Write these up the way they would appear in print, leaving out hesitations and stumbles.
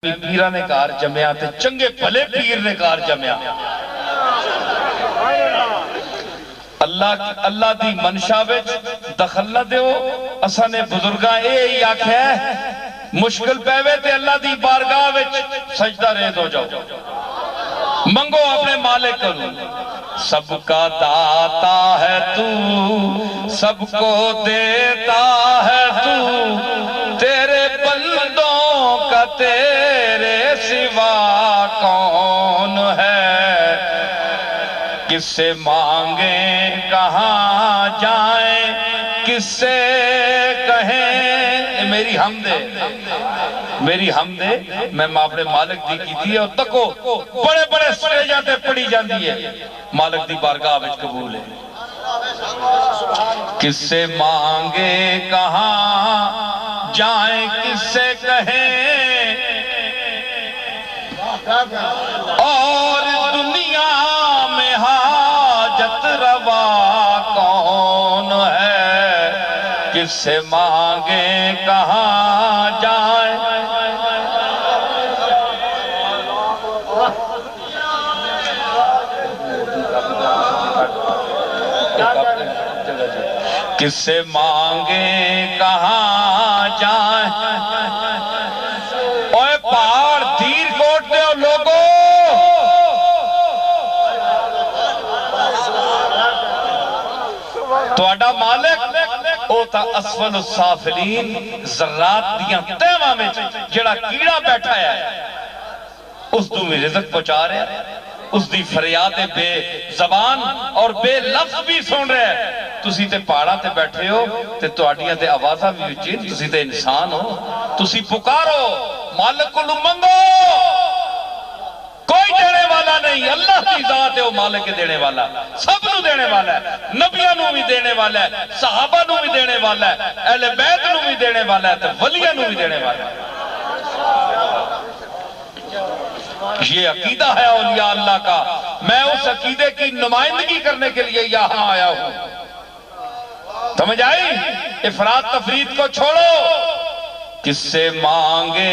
پیرہ نے کار جمعیا تے چنگے بھلے پیر نے کار جمعیا اللہ دی منشا وچ دخل نہ دیو اساں نے بزرگاں ہی آکھیا ہے مشکل پیوے تے اللہ دی بارگاہ وچ سجدہ ریز ہو جاؤ منگو اپنے مالک کو سب کا داتا ہے تو سب کو دیتا ہے تو تیرے بندوں کا تیرے سوا کون ہے کس سے مانگیں کہاں جائیں کس سے کہیں میری حمد ہے میں اپنے مالک دی کی تھی اور تکو بڑے بڑے سٹے جاتے پڑی جاندی ہے مالک دی بارگاہ وچ قبول ہے کس سے مانگے کہاں جائیں کس سے کہیں اور دنیا میں حاجت روا کون ہے کس سے مانگے کہاں جائیں کس سے مانگے کہاں جائیں اوہ پہاڑ دیر کوٹ دے ہو لوگو تو اڈا مالک او تا اسفل السافلین ذرات دیاں تیمہ میں جڑا کیڑا بیٹھا ہے اس دو میں رزق پہنچا رہے ہیں اس دی فریاد بے زبان اور بے لفظ بھی سن رہے ہیں تسی تے پہاڑا تے بیٹھے ہو تے توڑیاں تے آوازہ بھی اچھی تسی تے انسان ہو تسی پکارو مالک کو منگو کوئی دینے والا نہیں اللہ کی ذات ہے وہ مالک کے دینے والا سب نو دینے والا ہے نبیوں نو بھی دینے والا ہے صحابہ نو بھی دینے والا ہے اہل بیت نو بھی دینے والا ہے تو ولیہ نو بھی دینے والا ہے یہ عقیدہ ہے اولیاء اللہ کا میں اس عقیدے کی نمائندگی کرنے کے لیے یہاں آیا ہوں سمجھ آئی افراد تفرید کو چھوڑو کس سے مانگے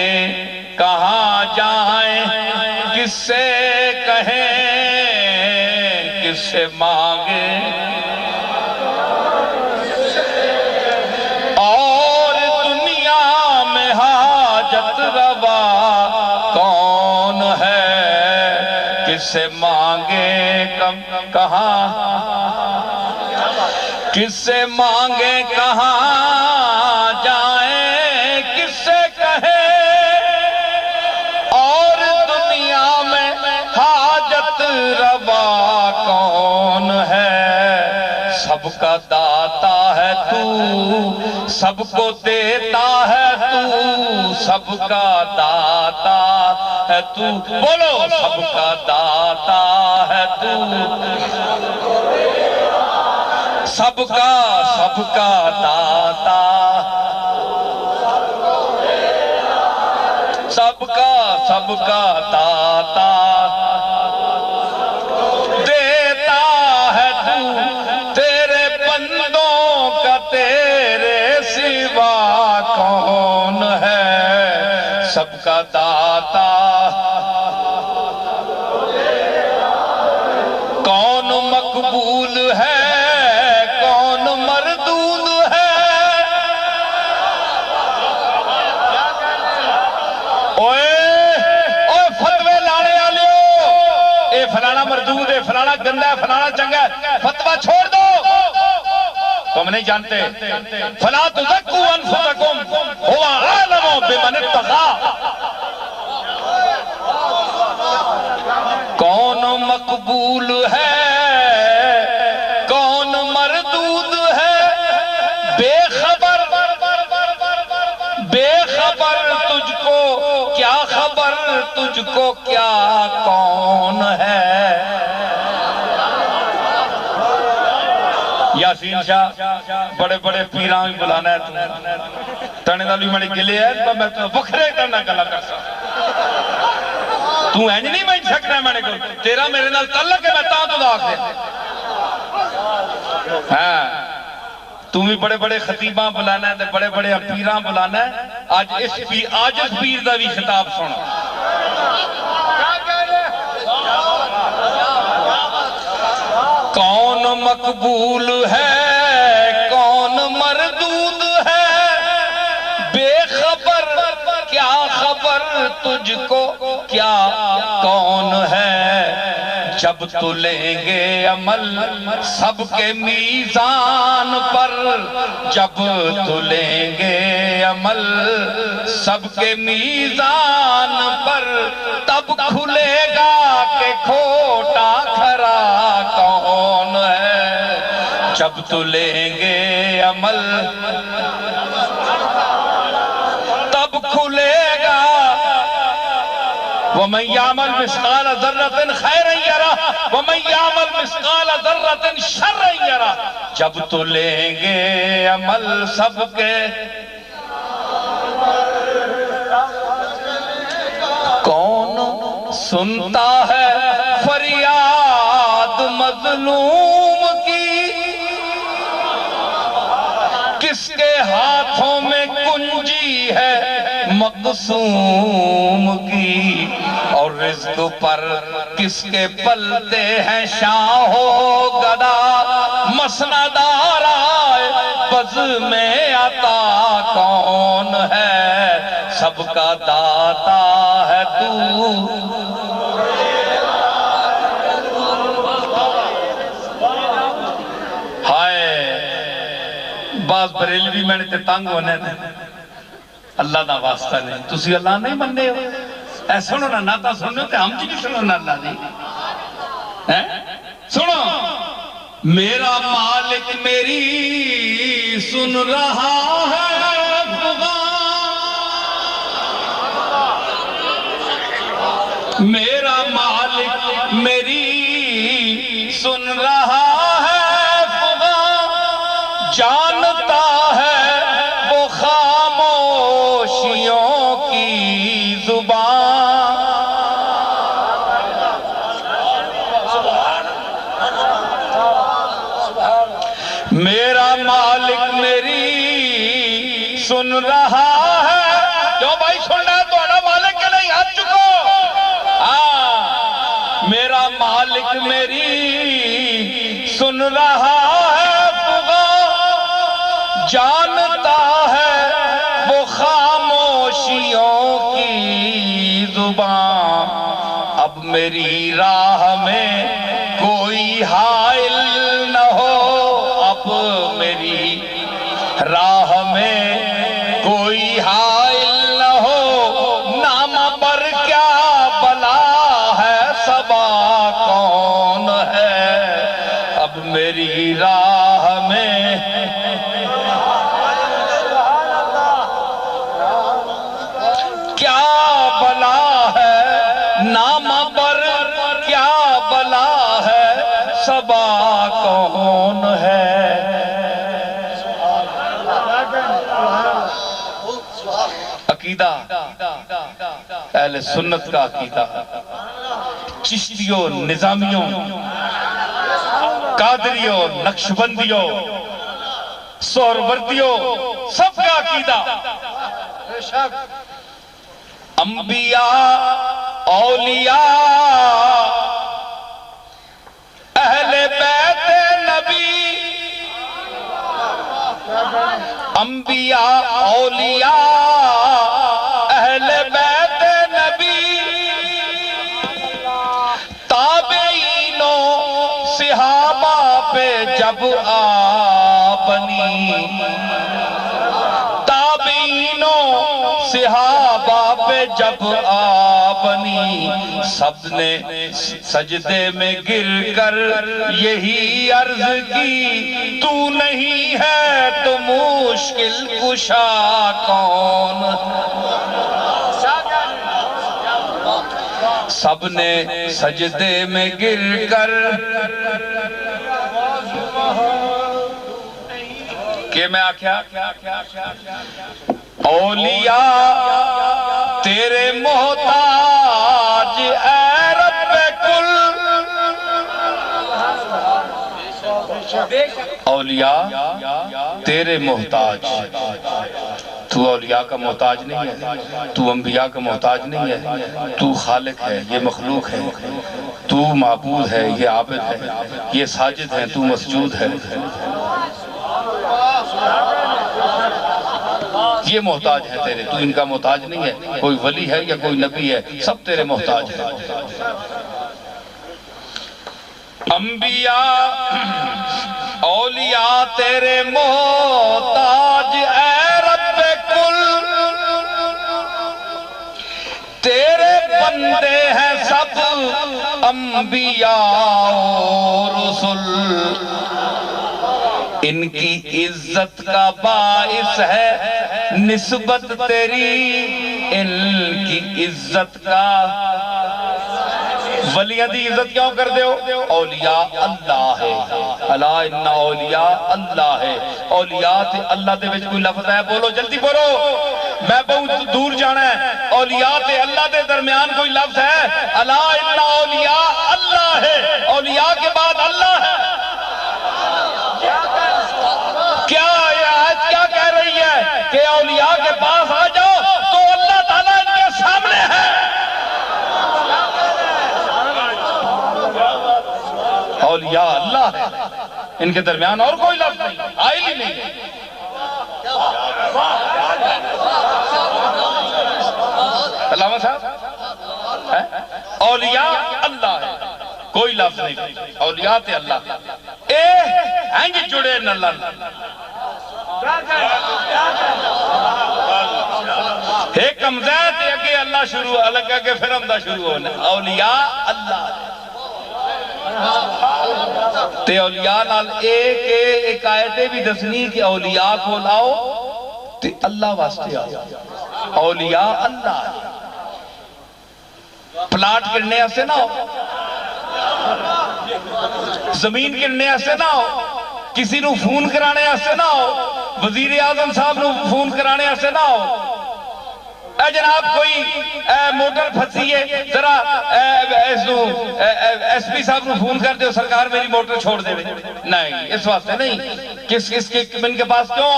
کہاں جائیں کس سے کہیں کس سے مانگے اور دنیا میں حاجت روا کون ہے کس سے مانگے کہاں کس سے مانگے کہاں جائیں کس سے کہیں اور دنیا میں حاجت روا کون ہے سب کا داتا ہے تو سب کو دیتا ہے تو سب کا داتا ہے تو بولو سب کا داتا ہے تو سب کا داتا سب کا داتا دیتا ہے تو تیرے بندوں کا تیرے سوا کون ہے سب کا داتا کون مقبول ہے فلانا مردود ہے فلانا گندہ ہے فلانا چنگا ہے فتوہ چھوڑ دو تم نہیں جانتے فلا تزکو انفسکم ہوا عالم بمن اتقا کون مقبول ہے کون مردود ہے بے خبر تجھ کو کیا خبر تجھ کو کیا کون ہے یاسین شاہ بڑے بڑے پیران بھی بلانا ہے تانے دالی مڑی گلے ہے میں تو بکھرے کرنا گلا کر سکتا تو اینج نہیں میں سکنا ہے میں نے کہا تیرا میرے نال تعلق ہے میں تاں تو داخ دے ہاں تو بھی بڑے بڑے خطیباں بلانا ہے بڑے بڑے پیراں بلانا ہے آج اس عاجز پیر دا بھی خطاب سنا کون مقبول ہے کون مردود ہے بے خبر کیا خبر تجھ کو کیا کون ہے جب تو لیں گے عمل سب کے میزان پر جب تو لیں گے عمل سب کے میزان پر تب کھلے گا کہ کھوٹا کھرا کون ہے جب تو لیں گے عمل تب کھلے گا وَمَنْ يَعْمَلْ مِثْقَالَ ذَرَّةٍ خَيْرًا يَرَهُ وَمَنْ يَعْمَلْ مِثْقَالَ ذَرَّةٍ شَرًّا يَرَهُ جب تو لیں گے عمل سب کے کون سنتا ہے فریاد مظلوم کی کس کے ہاتھوں میں کنجی ہے مقسوم کی اور رزق پر کس کے پلتے ہیں شاہ و گدا مسند آرائے بز میں عطا کون ہے سب کا داتا ہے تو ہائے بعض بریلوی میں نے تنگ ہونے دے اللہ دا واسطہ نہیں تسی اللہ نہیں مننے ہو اے سنو نا ناتا سنو تے ہم جی سنو نا اللہ دی سنو میرا مالک میری سن رہا ہے میرا مالک میری سن رہا ہے جانتا ہے وہ خاموشیوں کی زبان میرا مالک میری سن رہا ہے جو بھائی سننا تو انا مالک کے نہیں ہاتھ چکو میرا مالک میری سن رہا ہے جانتا ہے وہ خاموشیوں کی زبان اب میری راہ میں کوئی حائل نہ ہو اب میری راہ میں کوئی حائل نہ ہو نام پر کیا بلا ہے صبا کون ہے اب میری راہ میں کیا بلا ہے نام پر کیا بلا ہے صبا کون ہے عقیدہ اہل سنت کا عقیدہ چشتیوں نظامیوں قادریوں نقشبندیوں سہروردیوں سب کا عقیدہ انبیاء اولیاء اہل بیت نبی انبیاء اولیاء اہل بیت نبی تابعینوں صحابہ پہ جب آبنی تابعینوں صحابہ پہ جب آبنی سب نے سجدے میں گر کر یہی عرض کی تو نہیں ہے تو مشکل کشا کون سب نے سجدے میں گر کر کہ میں آکھیا اولیاء تیرے محتاج اے رب کل اولیاء تیرے محتاج تو اولیاء کا محتاج نہیں ہے، تو انبیاء کا محتاج نہیں ہے، تو خالق ہے، یہ مخلوق ہے، تو معبود ہے، یہ عابد ہے، یہ ساجد ہے، تو مسجود ہے، یہ محتاج ہے تیرے، تو ان کا محتاج نہیں ہے، کوئی ولی ہے یا کوئی نبی ہے، سب تیرے محتاج ہے۔ انبیاء اولیاء تیرے محتاج اے رب کل، تیرے بندے ہیں سب انبیاء و رسول، ان کی عزت کا باعث ہے نسبت تیری، ان کی عزت کا ولیاں دی عزت کیوں کر دے ہو؟ اولیاء اللہ ہے، الا ان اولیاء اللہ ہے، اولیاء تے اللہ دے وچ کوئی لفظ ہے؟ بولو جلدی بولو، میں بہت دور جانا ہے، اولیاء تے اللہ دے درمیان کوئی لفظ ہے؟ الا ان اولیاء اللہ ہے، اولیاء کے بعد اللہ ہے۔ کیا یہ آیت کیا کہہ رہی ہے کہ اولیاء کے پاس آ جاؤ تو اللہ تعالیٰ ان کے سامنے ہے؟ اولیاء اللہ ہے، ان کے درمیان اور کوئی لفظ نہیں، آئی ہی نہیں۔ علامہ صاحب اولیاء اللہ ہے، کوئی لفظ نہیں، اولیاء تے اللہ اے ہنج جڑے نلن، ایک کمزہ تے اگے اللہ شروع الگ اگے پھر ہمدہ شروع ہونے، اولیاء اللہ ہے۔ تے اولیاء نال ایک آیتیں بھی دسنی کہ اولیاء کو لاؤ تے اللہ واسطے آؤ، اولیاء اللہ ہے۔ پلاٹ کرنے ایسے نہ ہو، زمین کرنے ایسے نہ ہو، کسی نو فون کرانے ایسے نہ ہو، وزیر اعظم صاحب نو فون کرانے ایسے نہ ہو، اے جناب کوئی موٹر پھنسی ہے ذرا ایس پی صاحب نو فون کر دے سرکار میری موٹر چھوڑ دے، نہیں اس واسطے نہیں۔ کس کے ان کے پاس کیوں؟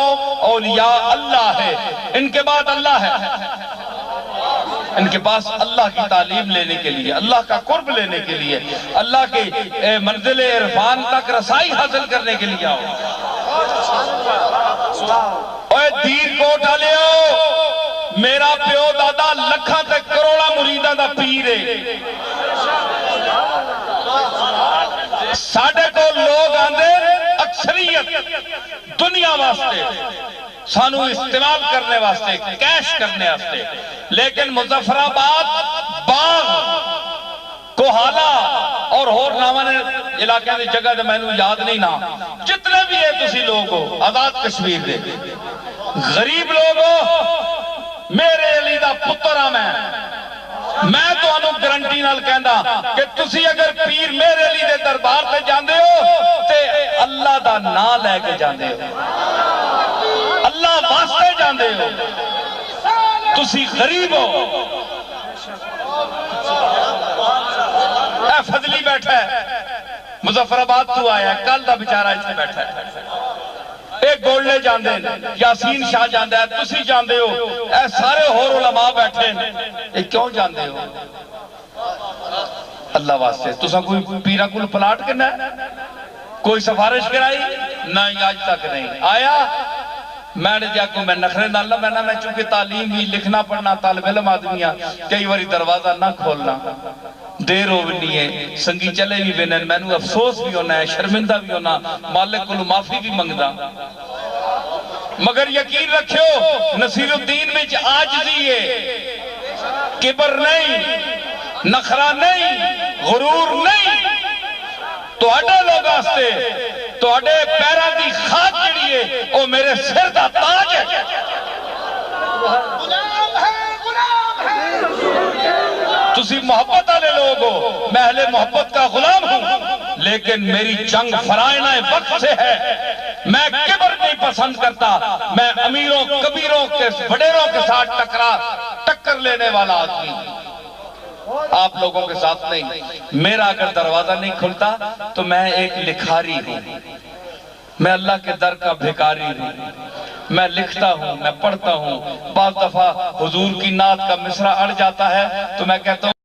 اولیاء اللہ ہے، ان کے بعد اللہ ہے، ان کے پاس اللہ کی تعلیم لینے کے لیے، اللہ کا قرب لینے کے لیے، اللہ کے منزل عرفان تک رسائی حاصل کرنے کے لیے آؤ۔ اوہ دیر کو ڈالیو، میرا پیو دادا لکھاں تک کروڑا مریدہ دا پیرے، ساڑھے کو لوگ آندے اکثریت دنیا واسطے، سانو استعمال کرنے واسطے، کیش کرنے واسطے، لیکن مظفر آباد، باغ، کوہالا اور ہور ناوانے علاقے دی جگہ دے میں نے یاد نہیں نا، جتنے بھی ہے تسی لوگ ہو آزاد کشمیر دے غریب لوگ ہو، میرے علی دا پترہ میں تو انہوں گرنٹی نال کہندا کہ تسی اگر پیر میرے علی دے دربار تے جاندے ہو تے اللہ دا نا لے کے جاندے ہو، اللہ واسطے جاندے ہو، تسی غریب ہو۔ اے فضلی بیٹھا ہے مظفر آباد تو آیا ہے، کل دا بیچارہ اس سے بیٹھا ہے، ایک گولڈے جاندے یاسین شاہ جاندے ہے، تسی جاندے ہو، اے سارے ہور علماء بیٹھے ہیں، ایک کیوں جاندے ہو؟ اللہ واسطے تسا کوئی پیرا کل پلاٹ کرنا ہے؟ کوئی سفارش کرائی؟ نہیں آج تک نہیں آیا۔ میں نے جا کو میں نخرے نہ اللہ میں چونکہ تعلیم ہی لکھنا پڑھنا طالب علم آدمیاں کئی واری دروازہ نہ کھولنا، دیر ہو نہیں ہے، سنگی چلے بھی بینن، میں نے افسوس بھی ہونا ہے، شرمندہ بھی ہونا، مالک کو معافی بھی منگدا، مگر یقین رکھو نصیر الدین میں عاجزی ہے، کبر نہیں، نخرہ نہیں، غرور نہیں، تو اڈے لوگ آستے تو اڈے پیرہ دی خاک جڑی ہے او میرے سر دا تاج ہے، تسی محبت والے لوگ ہو، میں اہل محبت کا غلام ہوں، لیکن میری جنگ فرائنہ وقت سے ہے، میں کبر نہیں پسند کرتا، میں امیروں کبیروں کے وڈیروں کے ساتھ ٹکر لینے والا آدمی ہوں، آپ لوگوں کے ساتھ نہیں۔ میرا اگر دروازہ نہیں کھلتا تو میں ایک لکھاری ہوں، میں اللہ کے در کا بھکاری ہوں، میں لکھتا ہوں، میں پڑھتا ہوں، بعض دفعہ حضور کی نعت کا مصرع اڑ جاتا ہے تو میں کہتا ہوں